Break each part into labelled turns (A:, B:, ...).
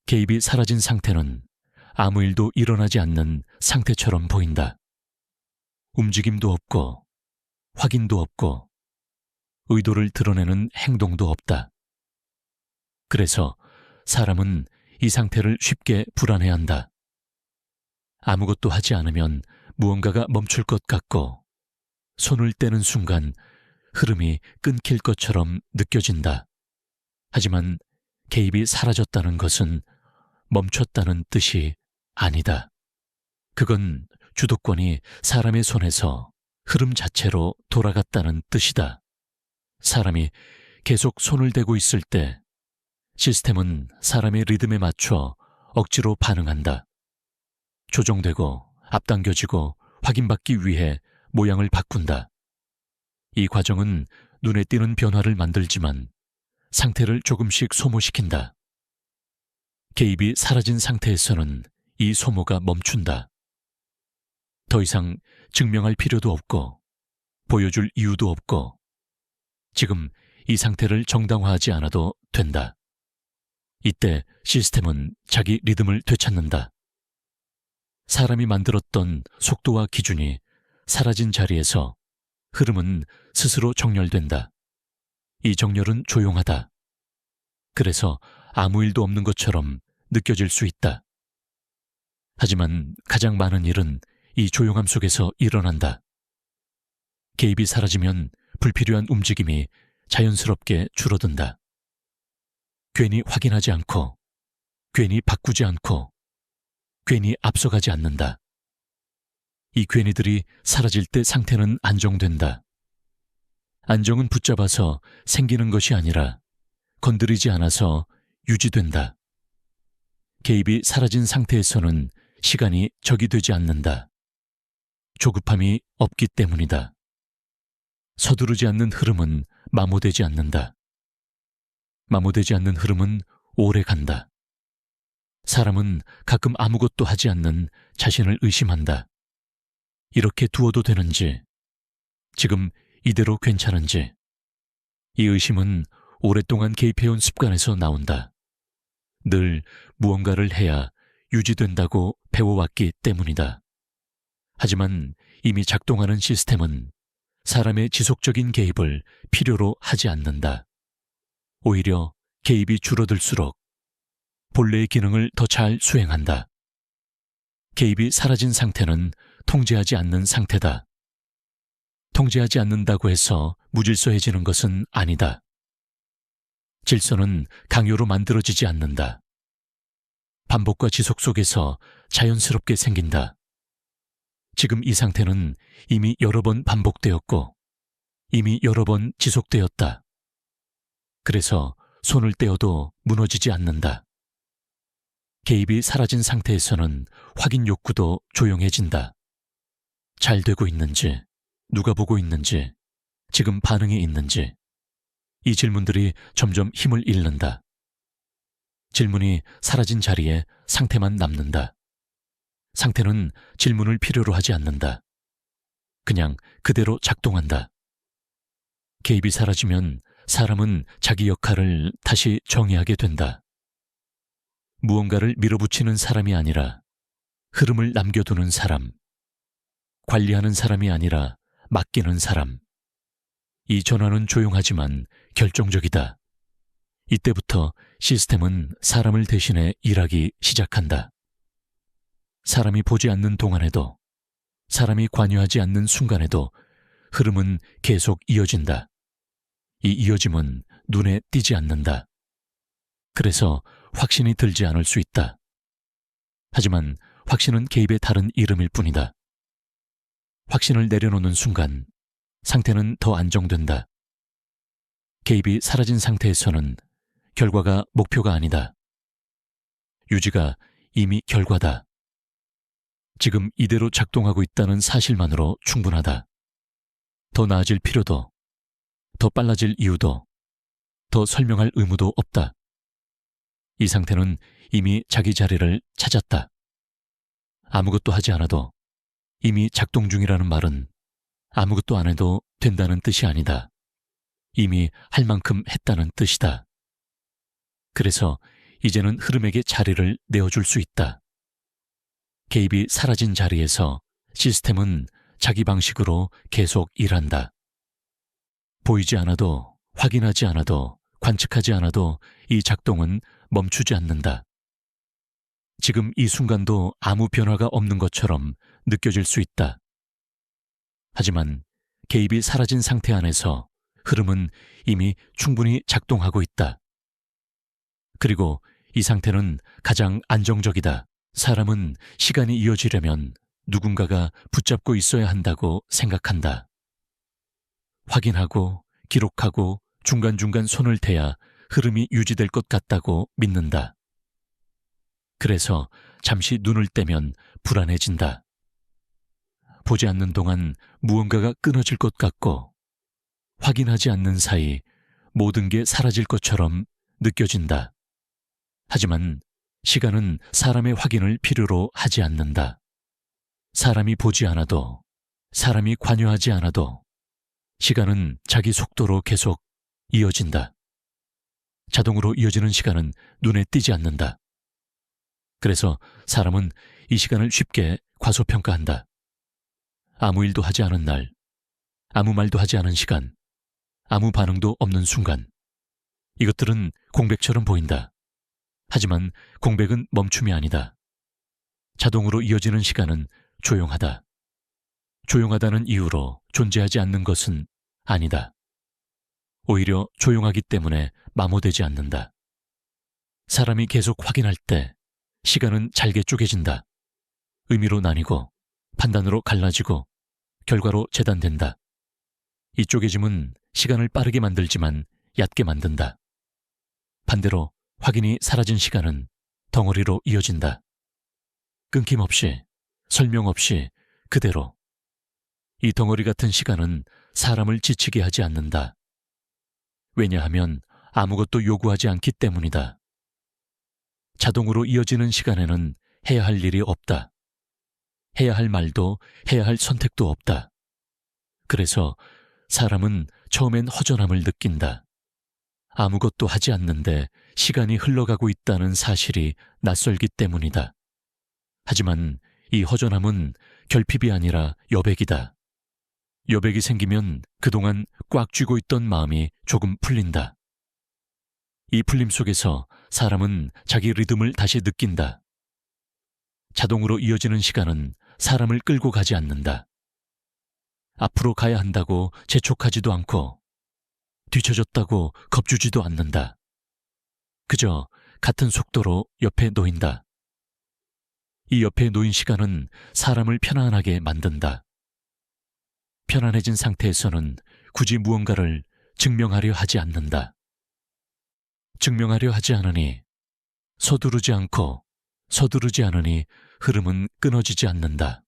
A: 개입이 사라진 상태는 아무 일도 일어나지 않는 상태처럼 보인다. 움직임도 없고 확인도 없고 의도를 드러내는 행동도 없다. 그래서 사람은 이 상태를 쉽게 불안해한다. 아무것도 하지 않으면 무언가가 멈출 것 같고 손을 떼는 순간 흐름이 끊길 것처럼 느껴진다. 하지만 개입이 사라졌다는 것은 멈췄다는 뜻이 아니다. 그건 주도권이 사람의 손에서 흐름 자체로 돌아갔다는 뜻이다. 사람이 계속 손을 대고 있을 때 시스템은 사람의 리듬에 맞춰 억지로 반응한다. 조정되고 앞당겨지고 확인받기 위해 모양을 바꾼다. 이 과정은 눈에 띄는 변화를 만들지만 상태를 조금씩 소모시킨다. 개입이 사라진 상태에서는 이 소모가 멈춘다. 더 이상 증명할 필요도 없고 보여줄 이유도 없고 지금 이 상태를 정당화하지 않아도 된다. 이때 시스템은 자기 리듬을 되찾는다. 사람이 만들었던 속도와 기준이 사라진 자리에서 흐름은 스스로 정렬된다. 이 정렬은 조용하다. 그래서 아무 일도 없는 것처럼 느껴질 수 있다. 하지만 가장 많은 일은 이 조용함 속에서 일어난다. 개입이 사라지면 불필요한 움직임이 자연스럽게 줄어든다. 괜히 확인하지 않고, 괜히 바꾸지 않고, 괜히 앞서가지 않는다. 이 괜히들이 사라질 때 상태는 안정된다. 안정은 붙잡아서 생기는 것이 아니라 건드리지 않아서 유지된다. 개입이 사라진 상태에서는 시간이 적이 되지 않는다. 조급함이 없기 때문이다. 서두르지 않는 흐름은 마모되지 않는다. 마모되지 않는 흐름은 오래 간다. 사람은 가끔 아무것도 하지 않는 자신을 의심한다. 이렇게 두어도 되는지, 지금 이대로 괜찮은지. 이 의심은 오랫동안 개입해온 습관에서 나온다. 늘 무언가를 해야 유지된다고 배워왔기 때문이다. 하지만 이미 작동하는 시스템은 사람의 지속적인 개입을 필요로 하지 않는다. 오히려 개입이 줄어들수록 본래의 기능을 더 잘 수행한다. 개입이 사라진 상태는 통제하지 않는 상태다. 통제하지 않는다고 해서 무질서해지는 것은 아니다. 질서는 강요로 만들어지지 않는다. 반복과 지속 속에서 자연스럽게 생긴다. 지금 이 상태는 이미 여러 번 반복되었고 이미 여러 번 지속되었다. 그래서 손을 떼어도 무너지지 않는다. 개입이 사라진 상태에서는 확인 욕구도 조용해진다. 잘 되고 있는지, 누가 보고 있는지, 지금 반응이 있는지, 이 질문들이 점점 힘을 잃는다. 질문이 사라진 자리에 상태만 남는다. 상태는 질문을 필요로 하지 않는다. 그냥 그대로 작동한다. 개입이 사라지면 사람은 자기 역할을 다시 정의하게 된다. 무언가를 밀어붙이는 사람이 아니라 흐름을 남겨두는 사람, 관리하는 사람이 아니라 맡기는 사람. 이 전환은 조용하지만 결정적이다. 이때부터 시스템은 사람을 대신해 일하기 시작한다. 사람이 보지 않는 동안에도, 사람이 관여하지 않는 순간에도 흐름은 계속 이어진다. 이 이어짐은 눈에 띄지 않는다. 그래서 확신이 들지 않을 수 있다. 하지만 확신은 개입의 다른 이름일 뿐이다. 확신을 내려놓는 순간 상태는 더 안정된다. 개입이 사라진 상태에서는 결과가 목표가 아니다. 유지가 이미 결과다. 지금 이대로 작동하고 있다는 사실만으로 충분하다. 더 나아질 필요도, 더 빨라질 이유도, 더 설명할 의무도 없다. 이 상태는 이미 자기 자리를 찾았다. 아무것도 하지 않아도 이미 작동 중이라는 말은 아무것도 안 해도 된다는 뜻이 아니다. 이미 할 만큼 했다는 뜻이다. 그래서 이제는 흐름에게 자리를 내어줄 수 있다. 개입이 사라진 자리에서 시스템은 자기 방식으로 계속 일한다. 보이지 않아도, 확인하지 않아도, 관측하지 않아도 이 작동은 멈추지 않는다. 지금 이 순간도 아무 변화가 없는 것처럼 느껴질 수 있다. 하지만 개입이 사라진 상태 안에서 흐름은 이미 충분히 작동하고 있다. 그리고 이 상태는 가장 안정적이다. 사람은 시간이 이어지려면 누군가가 붙잡고 있어야 한다고 생각한다. 확인하고 기록하고 중간중간 손을 대야 흐름이 유지될 것 같다고 믿는다. 그래서 잠시 눈을 떼면 불안해진다. 보지 않는 동안 무언가가 끊어질 것 같고 확인하지 않는 사이 모든 게 사라질 것처럼 느껴진다. 하지만 시간은 사람의 확인을 필요로 하지 않는다. 사람이 보지 않아도, 사람이 관여하지 않아도 시간은 자기 속도로 계속 이어진다. 자동으로 이어지는 시간은 눈에 띄지 않는다. 그래서 사람은 이 시간을 쉽게 과소평가한다. 아무 일도 하지 않은 날, 아무 말도 하지 않은 시간, 아무 반응도 없는 순간. 이것들은 공백처럼 보인다. 하지만 공백은 멈춤이 아니다. 자동으로 이어지는 시간은 조용하다. 조용하다는 이유로 존재하지 않는 것은 아니다. 오히려 조용하기 때문에 마모되지 않는다. 사람이 계속 확인할 때 시간은 잘게 쪼개진다. 의미로 나뉘고 판단으로 갈라지고 결과로 재단된다. 이 쪼개짐은 시간을 빠르게 만들지만 얕게 만든다. 반대로 확인이 사라진 시간은 덩어리로 이어진다. 끊김없이, 설명 없이 그대로. 이 덩어리 같은 시간은 사람을 지치게 하지 않는다. 왜냐하면 아무것도 요구하지 않기 때문이다. 자동으로 이어지는 시간에는 해야 할 일이 없다. 해야 할 말도 해야 할 선택도 없다. 그래서 사람은 처음엔 허전함을 느낀다. 아무것도 하지 않는데 시간이 흘러가고 있다는 사실이 낯설기 때문이다. 하지만 이 허전함은 결핍이 아니라 여백이다. 여백이 생기면 그동안 꽉 쥐고 있던 마음이 조금 풀린다. 이 풀림 속에서 사람은 자기 리듬을 다시 느낀다. 자동으로 이어지는 시간은 사람을 끌고 가지 않는다. 앞으로 가야 한다고 재촉하지도 않고 뒤처졌다고 겁주지도 않는다. 그저 같은 속도로 옆에 놓인다. 이 옆에 놓인 시간은 사람을 편안하게 만든다. 편안해진 상태에서는 굳이 무언가를 증명하려 하지 않는다. 증명하려 하지 않으니, 서두르지 않고 서두르지 않으니 흐름은 끊어지지 않는다.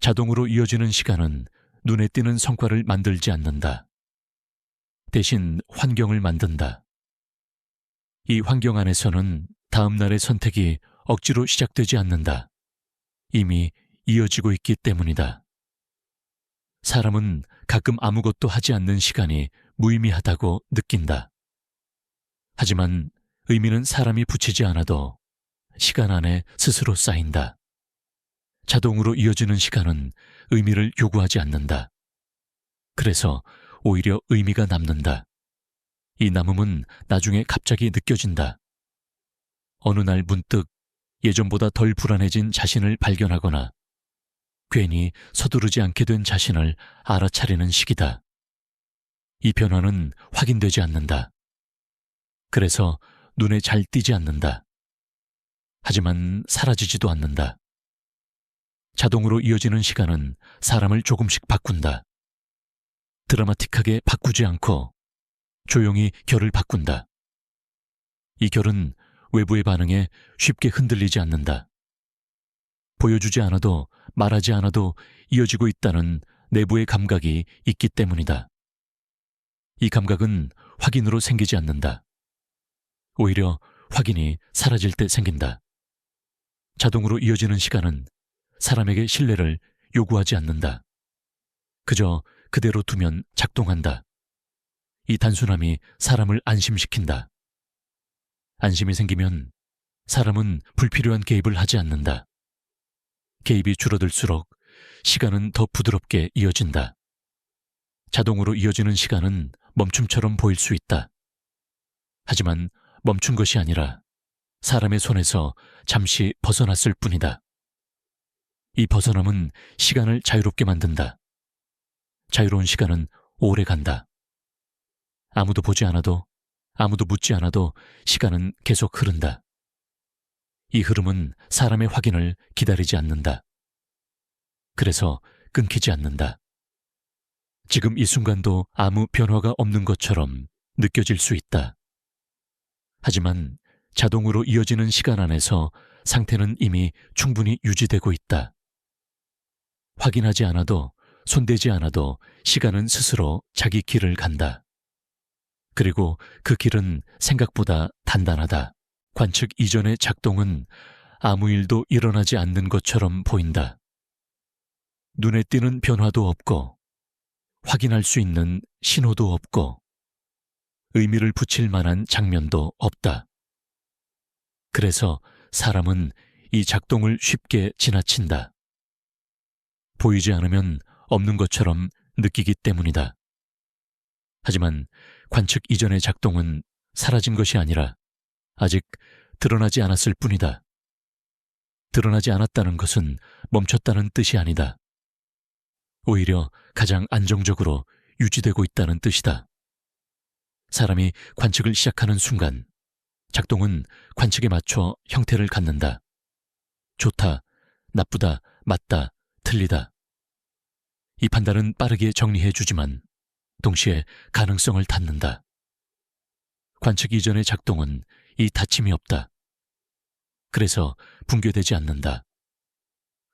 A: 자동으로 이어지는 시간은 눈에 띄는 성과를 만들지 않는다. 대신 환경을 만든다. 이 환경 안에서는 다음 날의 선택이 억지로 시작되지 않는다. 이미 이어지고 있기 때문이다. 사람은 가끔 아무것도 하지 않는 시간이 무의미하다고 느낀다. 하지만 의미는 사람이 붙이지 않아도 시간 안에 스스로 쌓인다. 자동으로 이어지는 시간은 의미를 요구하지 않는다. 그래서 오히려 의미가 남는다. 이 남음은 나중에 갑자기 느껴진다. 어느 날 문득 예전보다 덜 불안해진 자신을 발견하거나 괜히 서두르지 않게 된 자신을 알아차리는 시기다. 이 변화는 확인되지 않는다. 그래서 눈에 잘 띄지 않는다. 하지만 사라지지도 않는다. 자동으로 이어지는 시간은 사람을 조금씩 바꾼다. 드라마틱하게 바꾸지 않고 조용히 결을 바꾼다. 이 결은 외부의 반응에 쉽게 흔들리지 않는다. 보여주지 않아도 말하지 않아도 이어지고 있다는 내부의 감각이 있기 때문이다. 이 감각은 확인으로 생기지 않는다. 오히려 확인이 사라질 때 생긴다. 자동으로 이어지는 시간은 사람에게 신뢰를 요구하지 않는다. 그저 그대로 두면 작동한다. 이 단순함이 사람을 안심시킨다. 안심이 생기면 사람은 불필요한 개입을 하지 않는다. 개입이 줄어들수록 시간은 더 부드럽게 이어진다. 자동으로 이어지는 시간은 멈춤처럼 보일 수 있다. 하지만 멈춘 것이 아니라 사람의 손에서 잠시 벗어났을 뿐이다. 이 벗어남은 시간을 자유롭게 만든다. 자유로운 시간은 오래 간다. 아무도 보지 않아도, 아무도 묻지 않아도 시간은 계속 흐른다. 이 흐름은 사람의 확인을 기다리지 않는다. 그래서 끊기지 않는다. 지금 이 순간도 아무 변화가 없는 것처럼 느껴질 수 있다. 하지만 자동으로 이어지는 시간 안에서 상태는 이미 충분히 유지되고 있다. 확인하지 않아도, 손대지 않아도 시간은 스스로 자기 길을 간다. 그리고 그 길은 생각보다 단단하다. 관측 이전의 작동은 아무 일도 일어나지 않는 것처럼 보인다. 눈에 띄는 변화도 없고, 확인할 수 있는 신호도 없고, 의미를 붙일 만한 장면도 없다. 그래서 사람은 이 작동을 쉽게 지나친다. 보이지 않으면 없는 것처럼 느끼기 때문이다. 하지만 관측 이전의 작동은 사라진 것이 아니라 아직 드러나지 않았을 뿐이다. 드러나지 않았다는 것은 멈췄다는 뜻이 아니다. 오히려 가장 안정적으로 유지되고 있다는 뜻이다. 사람이 관측을 시작하는 순간 작동은 관측에 맞춰 형태를 갖는다. 좋다, 나쁘다, 맞다, 틀리다. 이 판단은 빠르게 정리해 주지만 동시에 가능성을 닫는다. 관측 이전의 작동은 이 닫힘이 없다. 그래서 붕괴되지 않는다.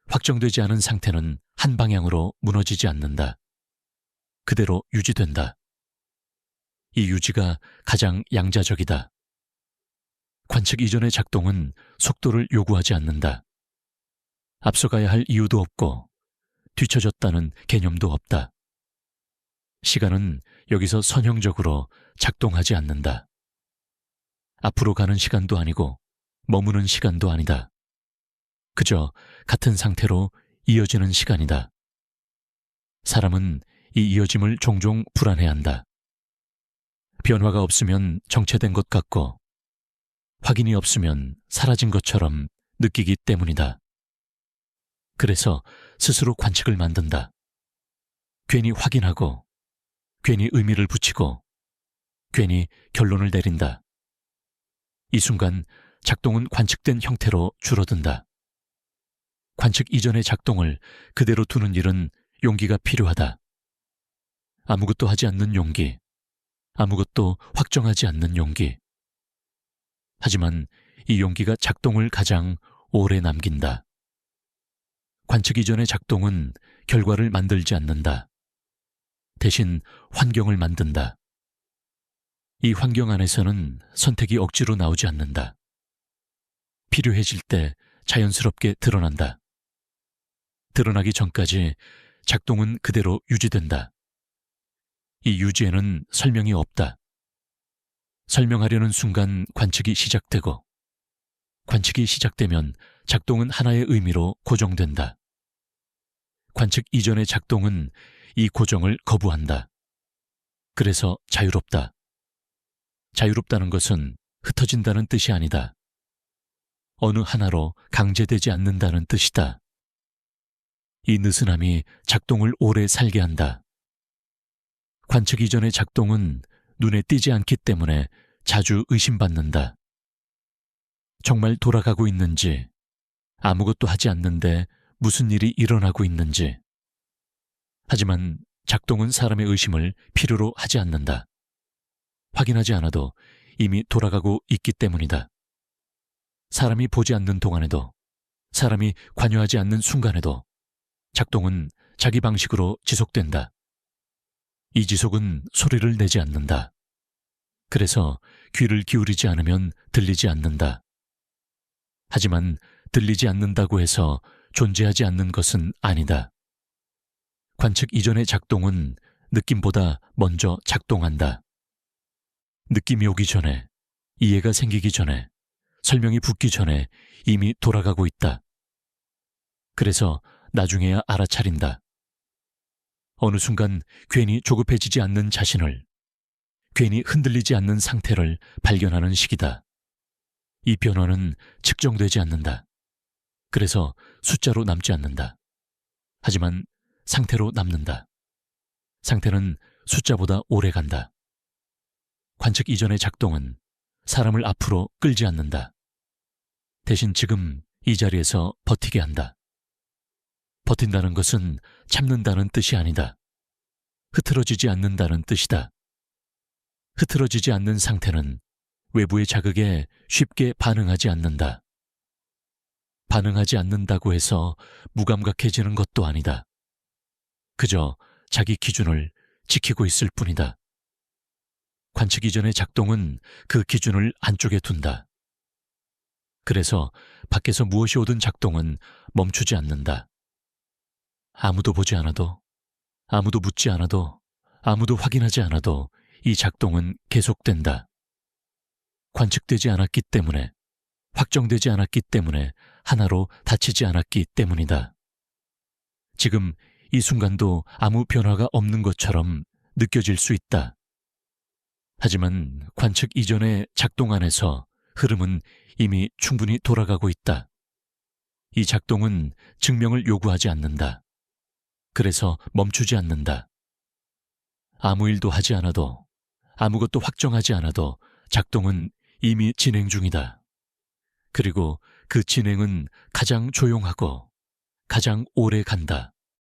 A: 확정되지 않은 상태는 한 방향으로 무너지지 않는다. 그대로 유지된다. 이 유지가 가장 양자적이다. 관측 이전의 작동은 속도를 요구하지 않는다. 앞서가야 할 이유도 없고 뒤처졌다는 개념도 없다. 시간은 여기서 선형적으로 작동하지 않는다. 앞으로 가는 시간도 아니고 머무는 시간도 아니다. 그저 같은 상태로 이어지는 시간이다. 사람은 이 이어짐을 종종 불안해한다. 변화가 없으면 정체된 것 같고 확인이 없으면 사라진 것처럼 느끼기 때문이다. 그래서 스스로 관측을 만든다. 괜히 확인하고, 괜히 의미를 붙이고, 괜히 결론을 내린다. 이 순간 작동은 관측된 형태로 줄어든다. 관측 이전의 작동을 그대로 두는 일은 용기가 필요하다. 아무것도 하지 않는 용기, 아무것도 확정하지 않는 용기. 하지만 이 용기가 작동을 가장 오래 남긴다. 관측 이전의 작동은 결과를 만들지 않는다. 대신 환경을 만든다. 이 환경 안에서는 선택이 억지로 나오지 않는다. 필요해질 때 자연스럽게 드러난다. 드러나기 전까지 작동은 그대로 유지된다. 이 유지에는 설명이 없다. 설명하려는 순간 관측이 시작되고, 관측이 시작되면 작동은 하나의 의미로 고정된다. 관측 이전의 작동은 이 고정을 거부한다. 그래서 자유롭다. 자유롭다는 것은 흩어진다는 뜻이 아니다. 어느 하나로 강제되지 않는다는 뜻이다. 이 느슨함이 작동을 오래 살게 한다. 관측 이전의 작동은 눈에 띄지 않기 때문에 자주 의심받는다. 정말 돌아가고 있는지, 아무것도 하지 않는데 무슨 일이 일어나고 있는지. 하지만 작동은 사람의 의심을 필요로 하지 않는다. 확인하지 않아도 이미 돌아가고 있기 때문이다. 사람이 보지 않는 동안에도, 사람이 관여하지 않는 순간에도 작동은 자기 방식으로 지속된다. 이 지속은 소리를 내지 않는다. 그래서 귀를 기울이지 않으면 들리지 않는다. 하지만 들리지 않는다고 해서 존재하지 않는 것은 아니다. 관측 이전의 작동은 느낌보다 먼저 작동한다. 느낌이 오기 전에, 이해가 생기기 전에, 설명이 붙기 전에 이미 돌아가고 있다. 그래서 나중에야 알아차린다. 어느 순간 괜히 조급해지지 않는 자신을, 괜히 흔들리지 않는 상태를 발견하는 시기다. 이 변화는 측정되지 않는다. 그래서 숫자로 남지 않는다. 하지만 상태로 남는다. 상태는 숫자보다 오래 간다. 관측 이전의 작동은 사람을 앞으로 끌지 않는다. 대신 지금 이 자리에서 버티게 한다. 버틴다는 것은 참는다는 뜻이 아니다. 흐트러지지 않는다는 뜻이다. 흐트러지지 않는 상태는 외부의 자극에 쉽게 반응하지 않는다. 반응하지 않는다고 해서 무감각해지는 것도 아니다. 그저 자기 기준을 지키고 있을 뿐이다. 관측 이전의 작동은 그 기준을 안쪽에 둔다. 그래서 밖에서 무엇이 오든 작동은 멈추지 않는다. 아무도 보지 않아도, 아무도 묻지 않아도, 아무도 확인하지 않아도 이 작동은 계속된다. 관측되지 않았기 때문에, 확정되지 않았기 때문에, 하나로 닫히지 않았기 때문이다. 지금 이 순간도 아무 변화가 없는 것처럼 느껴질 수 있다. 하지만 관측 이전의 작동 안에서 흐름은 이미 충분히 돌아가고 있다. 이 작동은 증명을 요구하지 않는다. 그래서 멈추지 않는다. 아무 일도 하지 않아도, 아무것도 확정하지 않아도 작동은 이미 진행 중이다. 그리고 그 진행은 가장 조용하고 가장 오래 간다.